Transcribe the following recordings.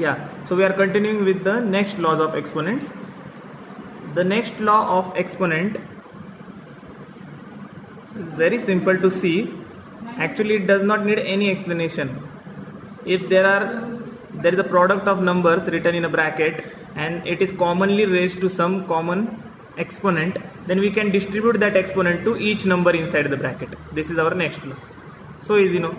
Yeah, so we are continuing with the next laws of exponents. The next law of exponent is very simple to see. Actually, it does not need any explanation. If there is a product of numbers written in a bracket and it is commonly raised to some common exponent, then we can distribute that exponent to each number inside the bracket. This is our next law. So easy, no?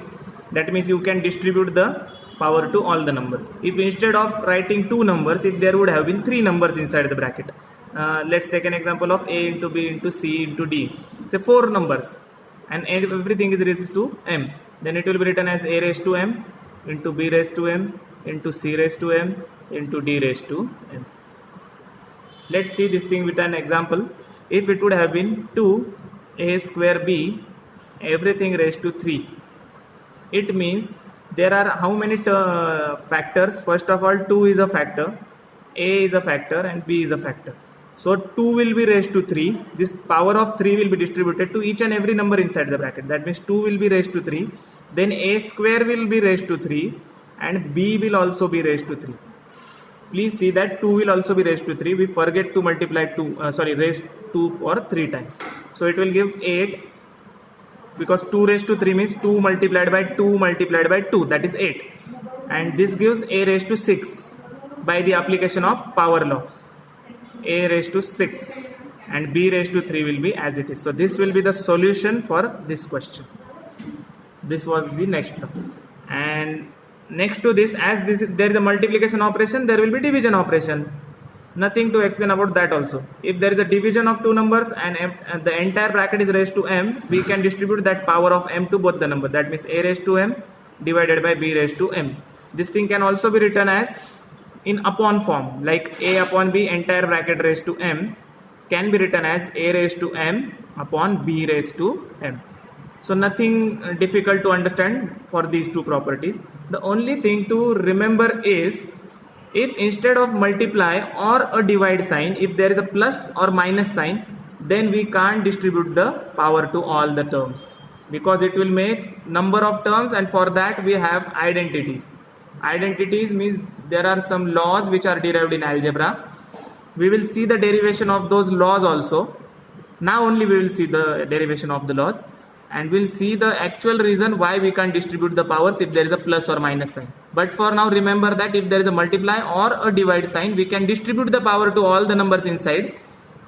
That means you can distribute the power to all the numbers. If instead of writing two numbers, if there would have been three numbers inside the bracket, let's take an example of a into b into c into d, say four numbers, and everything is raised to m, then it will be written as a raised to m into b raised to m into c raised to m into d raised to m. Let's see this thing with an example. If it would have been 2a square b everything raised to 3, it means there are how many factors? First of all, 2 is a factor, a is a factor, and b is a factor. So 2 will be raised to 3. This power of 3 will be distributed to each and every number inside the bracket. That means 2 will be raised to 3. Then a square will be raised to 3 and b will also be raised to 3. Please see that 2 will also be raised to 3. We forget to multiply raise 2 for 3 times. So it will give 8, because 2 raised to 3 means 2 multiplied by 2 multiplied by 2, that is 8. And this gives a raised to 6 by the application of power law. A raised to 6 and b raised to 3 will be as it is. So this will be the solution for this question. This was the next law. And next to this, as there is a multiplication operation, there will be division operation. Nothing to explain about that also. If there is a division of two numbers and the entire bracket is raised to m, we can distribute that power of m to both the numbers. That means a raised to m divided by b raised to m. This thing can also be written as in upon form, like a upon b entire bracket raised to m can be written as a raised to m upon b raised to m. So nothing difficult to understand for these two properties. The only thing to remember is, if instead of multiply or a divide sign, if there is a plus or minus sign, then we can't distribute the power to all the terms, because it will make number of terms, and for that we have identities. Identities means there are some laws which are derived in algebra. We will see the derivation of those laws also. Now only we will see the derivation of the laws, and we'll see the actual reason why we can't distribute the powers if there is a plus or minus sign. But for now, remember that if there is a multiply or a divide sign, we can distribute the power to all the numbers inside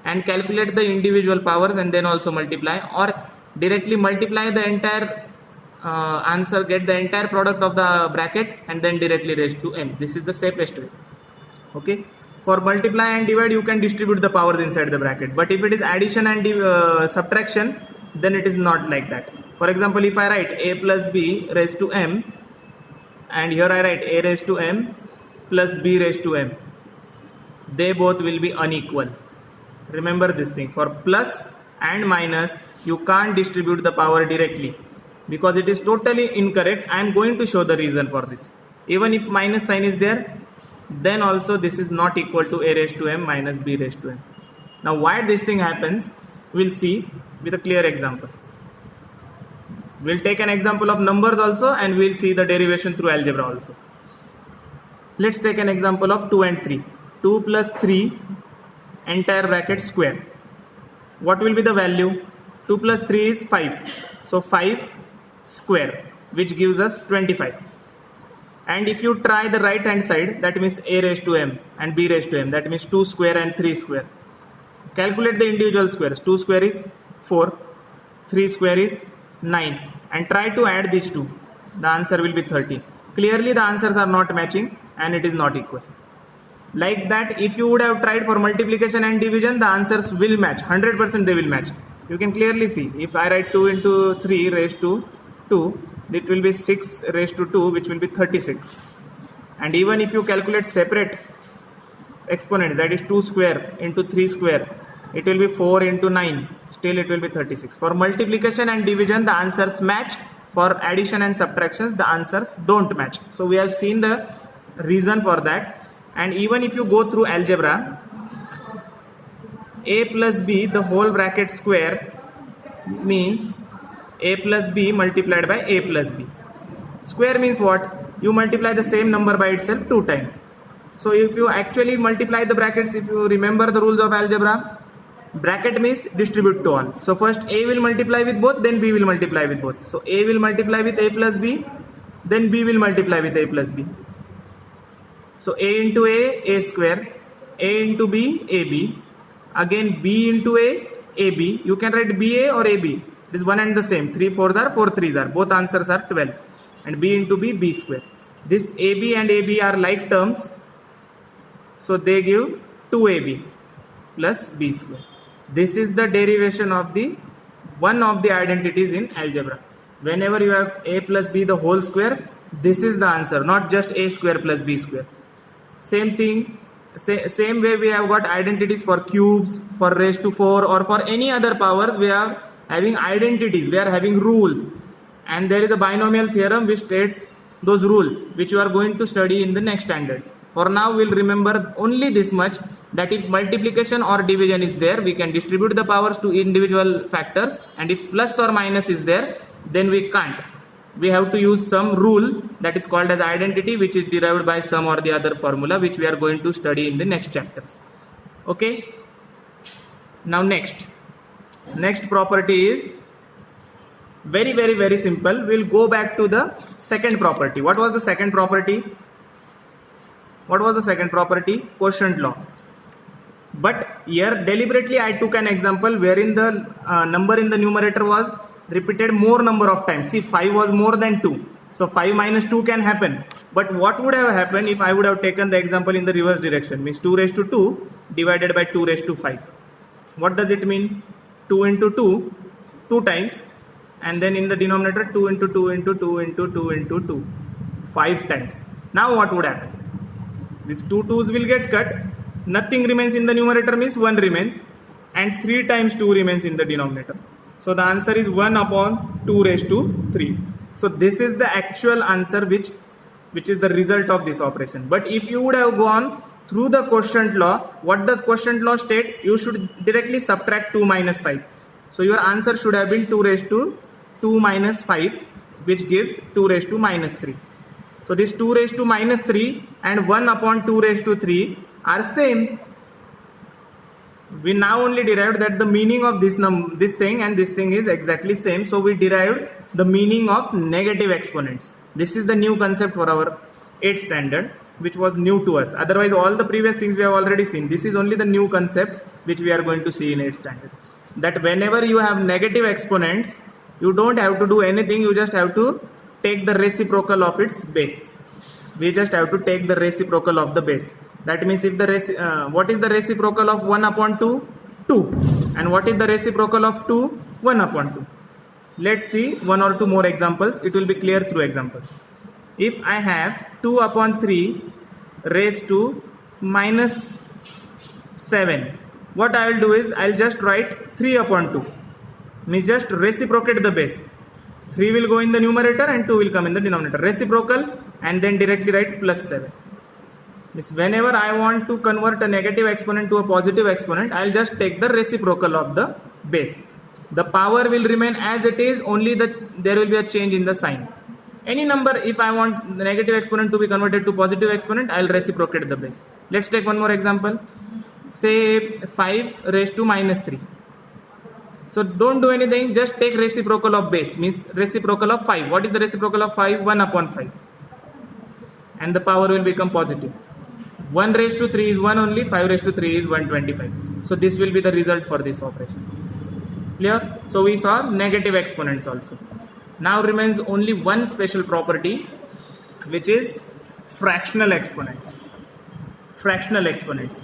and calculate the individual powers and then also multiply, or directly multiply the entire answer, get the entire product of the bracket and then directly raise to m. This is the safest way. Okay. For multiply and divide, you can distribute the powers inside the bracket. But if it is addition and subtraction, then it is not like that. For example, if I write a plus b raised to m, and here I write a raised to m plus b raised to m, they both will be unequal. Remember this thing. For plus and minus, you can't distribute the power directly, because it is totally incorrect. I am going to show the reason for this. Even if minus sign is there, then also this is not equal to a raised to m minus b raised to m. Now why this thing happens, we'll see with a clear example. We'll take an example of numbers also, and we'll see the derivation through algebra also. Let's take an example of 2 and 3. 2 plus 3 entire bracket square. What will be the value? 2 plus 3 is 5. So 5 square, which gives us 25. And if you try the right hand side, that means a raised to m and b raised to m, that means 2 square and 3 square. Calculate the individual squares. 2 square is 4, 3 square is 9, and try to add these two. The answer will be 13. Clearly the answers are not matching and it is not equal. Like that, if you would have tried for multiplication and division, the answers will match. 100% they will match. You can clearly see, if I write 2 into 3 raised to 2, it will be 6 raised to 2, which will be 36. And even if you calculate separate exponents, that is 2 square into 3 square, it will be 4 into 9, still it will be 36. For multiplication and division, the answers match. For addition and subtractions, the answers don't match. So we have seen the reason for that. And even if you go through algebra, a plus b the whole bracket square means a plus b multiplied by a plus b. Square means what? you multiply the same number by itself 2 times. So if you actually multiply the brackets, if you remember the rules of algebra, bracket means distribute to all. So first A will multiply with both, then B will multiply with both. So A will multiply with A plus B, then B will multiply with A plus B. So A into A square, A into B, AB, again B into A, AB. You can write BA or AB. It is one and the same. 3 4s are 4 3s are. Both answers are 12. And B into B, B square. This AB and AB are like terms. So they give 2AB plus B square. This is the derivation of the one of the identities in algebra. Whenever you have A plus B the whole square, this is the answer, not just A square plus B square. Same thing, same way we have got identities for cubes, for raised to 4, or for any other powers. We are having identities, we are having rules, and there is a binomial theorem which states those rules, which you are going to study in the next standards. For now, we'll remember only this much, that if multiplication or division is there, we can distribute the powers to individual factors, and if plus or minus is there, then we can't. We have to use some rule that is called as identity, which is derived by some or the other formula, which we are going to study in the next chapters. Okay. Now next property is very simple. We'll go back to the second property. What was the second property? Quotient law. But here deliberately I took an example wherein the number in the numerator was repeated more number of times. See, 5 was more than 2. So 5 minus 2 can happen. But what would have happened if I would have taken the example in the reverse direction? Means 2 raised to 2 divided by 2 raised to 5. What does it mean? 2 into 2, 2 times. And then in the denominator 2 into 2 into 2 into 2 into 2, 5 times. Now what would happen? These 2 2's will get cut. Nothing remains in the numerator, means 1 remains. And 3 times 2 remains in the denominator. So the answer is 1 upon 2 raised to 3. So this is the actual answer which is the result of this operation. But if you would have gone through the quotient law, what does quotient law state? You should directly subtract 2 minus 5. So your answer should have been 2 raised to 2 minus 5, which gives 2 raised to minus 3. So this 2 raised to minus 3 and 1 upon 2 raised to 3 are same. We now only derived that the meaning of this thing and this thing is exactly same. So we derived the meaning of negative exponents. This is the new concept for our 8th standard, which was new to us. Otherwise all the previous things we have already seen. This is only the new concept which we are going to see in 8th standard. That whenever you have negative exponents, you don't have to do anything. You just have to take the reciprocal of its base. We just have to take the reciprocal of the base. That means if the what is the reciprocal of 1 upon 2? 2. And what is the reciprocal of 2? 1 upon 2. Let's see one or two more examples. It will be clear through examples. If I have 2 upon 3 raised to minus 7, what I will do is I will just write 3 upon 2. Means just reciprocate the base. 3 will go in the numerator and 2 will come in the denominator. Reciprocal, and then directly write plus 7. Means whenever I want to convert a negative exponent to a positive exponent, I will just take the reciprocal of the base. The power will remain as it is, only there will be a change in the sign. Any number, if I want the negative exponent to be converted to positive exponent, I will reciprocate the base. Let's take one more example. Say 5 raised to minus 3. So don't do anything, just take reciprocal of base, means reciprocal of 5. What is the reciprocal of 5? 1 upon 5. And the power will become positive. 1 raised to 3 is 1 only, 5 raised to 3 is 125. So this will be the result for this operation. Clear? So we saw negative exponents also. Now remains only one special property, which is fractional exponents. Fractional exponents.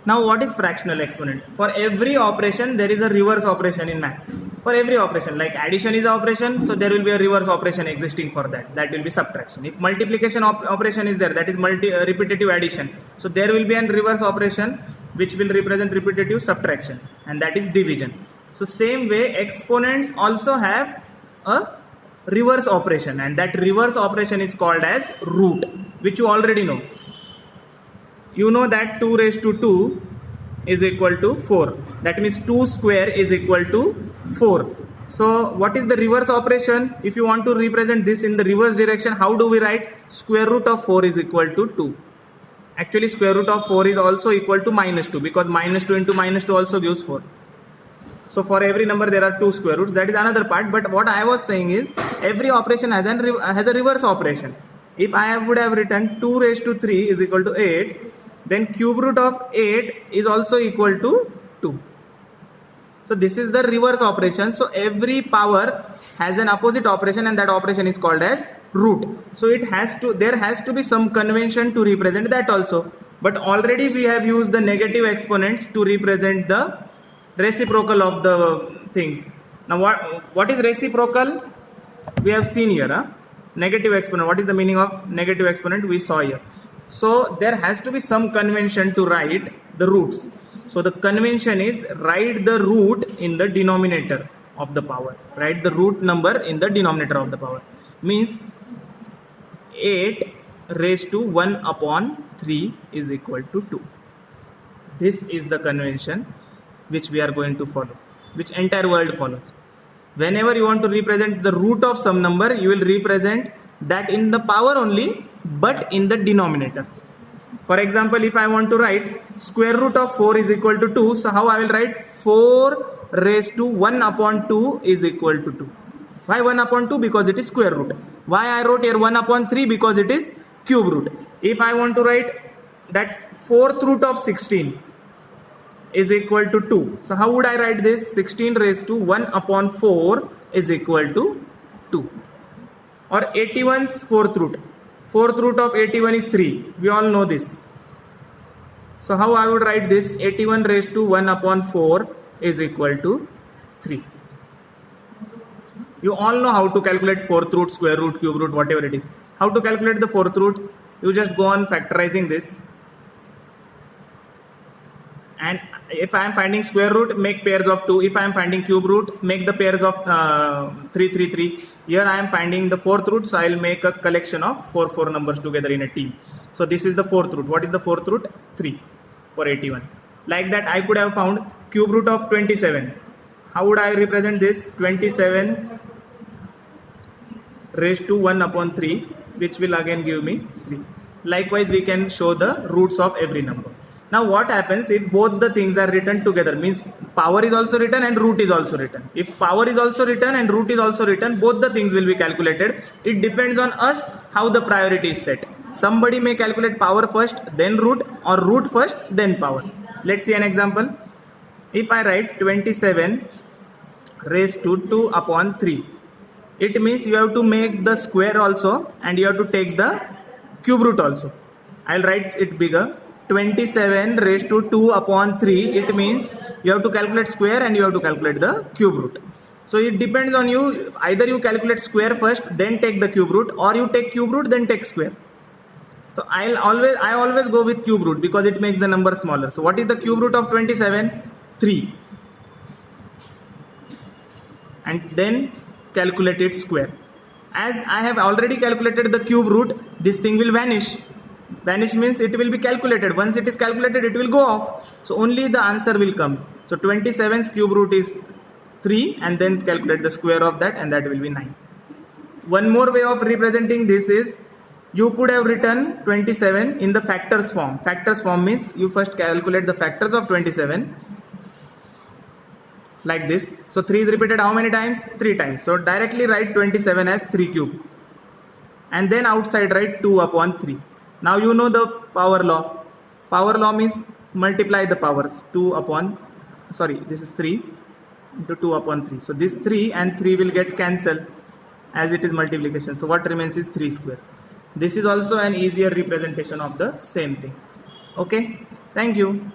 Now what is fractional exponent? For every operation there is a reverse operation in maths. For every operation, like addition is an operation, so there will be a reverse operation existing for that. That will be subtraction. If multiplication operation is there, that is repetitive addition. So there will be a reverse operation which will represent repetitive subtraction, and that is division. So same way exponents also have a reverse operation, and that reverse operation is called as root, which you already know. You know that 2 raised to 2 is equal to 4. That means 2 square is equal to 4. So what is the reverse operation? If you want to represent this in the reverse direction, how do we write? Square root of 4 is equal to 2. Actually square root of 4 is also equal to minus 2, because minus 2 into minus 2 also gives 4. So for every number there are 2 square roots. That is another part. But what I was saying is every operation has a reverse operation. If I would have written 2 raised to 3 is equal to 8, then cube root of 8 is also equal to 2. So this is the reverse operation. So every power has an opposite operation, and that operation is called as root. So there has to be some convention to represent that also. But already we have used the negative exponents to represent the reciprocal of the things. Now what is reciprocal? We have seen here. Negative exponent. What is the meaning of negative exponent? We saw here. So there has to be some convention to write the roots. So the convention is write the root in the denominator of the power. Write the root number in the denominator of the power. Means 8 raised to 1 upon 3 is equal to 2. This is the convention which we are going to follow, which entire world follows. Whenever you want to represent the root of some number, you will represent that in the power only, but in the denominator. For example, if I want to write square root of 4 is equal to 2, so how I will write 4 raised to 1 upon 2 is equal to 2. Why 1 upon 2? Because it is square root. Why I wrote here 1 upon 3? Because it is cube root. If I want to write that's 4th root of 16 is equal to 2. So how would I write this? 16 raised to 1 upon 4 is equal to 2. Or 81's 4th root. 4th root of 81 is 3. We all know this. So how I would write this? 81 raised to 1 upon 4 is equal to 3. You all know how to calculate 4th root, square root, cube root, whatever it is. How to calculate the 4th root? You just go on factorizing this. And if I am finding square root, make pairs of 2. If I am finding cube root, make the pairs of 3, 3, 3. Here I am finding the 4th root, so I will make a collection of 4 numbers together in a team. So this is the 4th root. What is the 4th root? 3 for 81. Like that I could have found cube root of 27. How would I represent this? 27 raised to 1 upon 3, which will again give me 3. Likewise, we can show the roots of every number. Now what happens if both the things are written together? Means power is also written and root is also written. If power is also written and root is also written, both the things will be calculated. It depends on us how the priority is set. Somebody may calculate power first, then root, or root first, then power. Let's see an example. If I write 27 raised to 2 upon 3, it means you have to make the square also and you have to take the cube root also. I'll write it bigger. 27 raised to 2 upon 3, it means you have to calculate square and you have to calculate the cube root. So it depends on you. Either you calculate square first, then take the cube root, or you take cube root, then take square. So I always go with cube root because it makes the number smaller. So what is the cube root of 27? 3. And then calculate its square. As I have already calculated the cube root, this thing will vanish. Vanish means it will be calculated. Once it is calculated, it will go off. So only the answer will come. So 27's cube root is 3, and then calculate the square of that, and that will be 9. One more way of representing this is, you could have written 27 in the factors form. Factors form means you first calculate the factors of 27 like this. So 3 is repeated how many times? 3 times. So directly write 27 as 3 cube, and then outside write 2 upon 3. Now you know the power law. Power law means multiply the powers. 2 upon, this is 3 into 2 upon 3. So this 3 and 3 will get cancelled as it is multiplication. So what remains is 3 square. This is also an easier representation of the same thing. Okay, thank you.